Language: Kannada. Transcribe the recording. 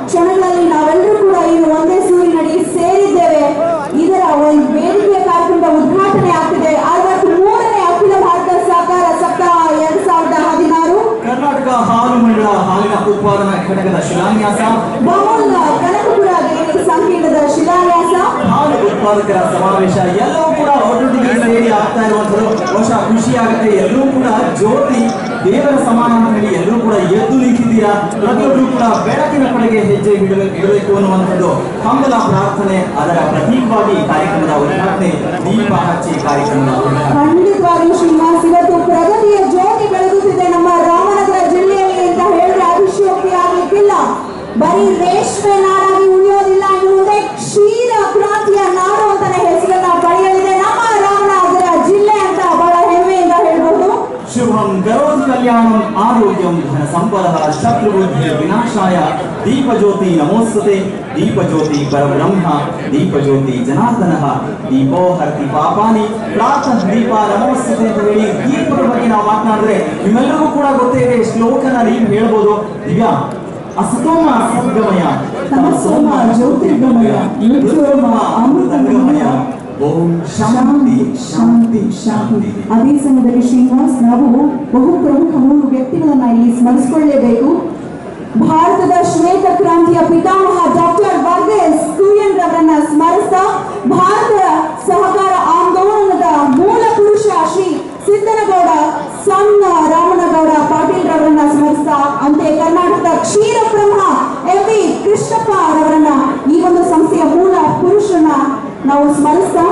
ಕ್ಷಣಗಳಲ್ಲಿ ನಾವೆಲ್ಲರೂ ಕೂಡ ಇನ್ನು ಒಂದೇ ಸೂರಿನಡಿ ಸೇರಿದ್ದೇವೆ. ಇದರ ಒಂದು ವೇದಿಕೆ ಕಾರ್ಯಕ್ರಮದ ಉದ್ಘಾಟನೆ ಆಗ್ತಿದೆ. 63ನೇ ಅಖಿಲ ಭಾರತ ಸಹಕಾರ ಸಪ್ತಾಹ 2016 ಕರ್ನಾಟಕ ಹಾಲು ಮಂಡಳ ಹಾಲಿನ ಉತ್ಪಾದನಾ ಘಟಕದ ಶಿಲಾನ್ಯಾಸ, ಬಹುಮೂಲ ಕನಕಪುರ ದೇವಿ ಸಂಕೀರ್ಣದ ಶಿಲಾನ್ಯಾಸ, ಹಾಲು ಉತ್ಪಾದಕರ ಸಮಾವೇಶ ಎಲ್ಲವೂ ಕೂಡ ಒಟ್ಟೊಟ್ಟಿಗೆ ಸೇರಿ ಆಗ್ತಾ ಇರುವಂತದ್ದು ಬಹುಶಃ ಖುಷಿ ಆಗುತ್ತೆ. ಎಲ್ಲರೂ ಕೂಡ ಜ್ಯೋತಿ ದೇವರ ಸಮಾನದಲ್ಲಿ ಎಲ್ಲರೂ ಕೂಡ ಎದ್ದು ನಿಂತಿದ್ದೀರಾ. ಪ್ರತಿಯೊಬ್ಬರು ಕೂಡ ಬೆಳಕಿನ ಕಡೆಗೆ ಹೆಜ್ಜೆ ಇಡಬೇಕು ಅನ್ನುವಂಥದ್ದು ಹಂಬಲ ಪ್ರಾರ್ಥನೆ. ಅದರ ಪ್ರತೀಕವಾಗಿ ಕಾರ್ಯಕ್ರಮದ ಉದ್ಘಾಟನೆ, ದೀಪ ಹಚ್ಚಿ ಕಾರ್ಯಕ್ರಮದ ಉದ್ಘಾಟನೆ. ಖಂಡಿತವಾಗಿಯೂ ಶ್ರೀನಿವಾಸ್, ಇವತ್ತು ಪ್ರಗತಿಯ ಜ್ಯೋತಿ ಬೆಳಗುತ್ತಿದೆ ನಮ್ಮ ರಾಮನಗರ ಜಿಲ್ಲೆಯಲ್ಲಿ ಅಂತ ಹೇಳಿದ್ರೆ ಅತಿಶಯೋಕ್ತಿ ಆಗ್ಲಿಕ್ಕಿಲ್ಲ. ಬರೀ ರೇಷ್ಮೆ ನಾಡಾಗಿ ಉಳಿಯೋದಿಲ್ಲ, ಇನ್ನು ಮುಂದೆ ಕ್ಷೀರ ಕ್ರಾಂತಿಯ ನಾಡು ಅಂತಾನೆ ಹೆಸರನ್ನ ಪಡೆಯಲಿದೆ ನಮ್ಮ ರಾಮನಗರ ಜಿಲ್ಲೆ ಅಂತ ಬಹಳ ಹೆಮ್ಮೆಯಿಂದ ಹೇಳ್ಬಹುದು. ಶುಭಂ ಕರೋತಿ ಕಲ್ಯಾಣಂ ಆರೋಗ್ಯಂ ಧನ ಸಂಪದಃ ಶತ್ರುಬುದ್ಧಿ ವಿನಾಶಾಯ ದೀಪಜ್ಯೋತಿ ನಮೋಸ್ತುತೆ ದೀಪಜ್ಯೋತಿ ಪರಬ್ರಹ್ಮ ದೀಪಜ್ಯೋತಿ ಜನಾರ್ದನಃ ದೀಪೋ ಹರತಿ ಪಾಪಾನಿ ಪ್ರಾತಃ ದೀಪ ನಮೋಸ್ತುತೆ ಅಂತ ಹೇಳಿ ದೀಪದ ಬಗ್ಗೆ ನಾವು ಮಾತನಾಡಿದ್ರೆ ನಿಮ್ಮೆಲ್ಲರಿಗೂ ಕೂಡ ಗೊತ್ತೇ ಇದೆ. ಶ್ಲೋಕನ ನೀವು ಹೇಳ್ಬೋದು. ದಿವ್ಯಾ, ಅಸತೋಮ ಸದ್ಗಮಯ ತಮಸೋಮ ಜ್ಯೋತಿರ್ಗಮಯ ಮೃತ್ಯೋರ್ಮ ಅಮೃತಂಗಮಯ ಓಂ ಶಾಂತಿ ಶಾಂತಿ ಶಾಂತಿ. ಅದೇ ಸಮಯದಲ್ಲಿ ಶ್ರೀನಿವಾಸ್, ನಾವು ಬಹು ಪ್ರಮುಖ 3 ವ್ಯಕ್ತಿಗಳನ್ನ ಇಲ್ಲಿ ಸ್ಮರಿಸಿಕೊಳ್ಳಲೇಬೇಕು. ಭಾರತದ ಶ್ವೇತ ಕ್ರಾಂತಿಯ ಪಿತಾಮಹ ಡಾಕ್ಟರ್ ವರ್ಗೀಸ್ ಕುರಿಯನ್ ರವರನ್ನ ಸ್ಮರಿಸ್ತಾ, ಭಾರತ ಸಹಕಾರ ಆಂದೋಲನದ ಮೂಲ ಪುರುಷ ಶ್ರೀ ಸಿದ್ದನಗೌಡ ಸಣ್ಣ ರಾಮನಗೌಡ ಪಾಟೀಲ್ ರವರನ್ನ ಸ್ಮರಿಸ್ತಾ, ಅಂತೆ ಕರ್ನಾಟಕದ ಕ್ಷೀರ ಬ್ರಹ್ಮ ಎಂ.ವಿ. ಕೃಷ್ಣಪ್ಪ ರವರನ್ನ, ಈ ಒಂದು ಸಂಸ್ಥೆಯ ಮೂಲ ಪುರುಷರನ್ನ ನಾವು ಸ್ಮರಿಸ್ತಾ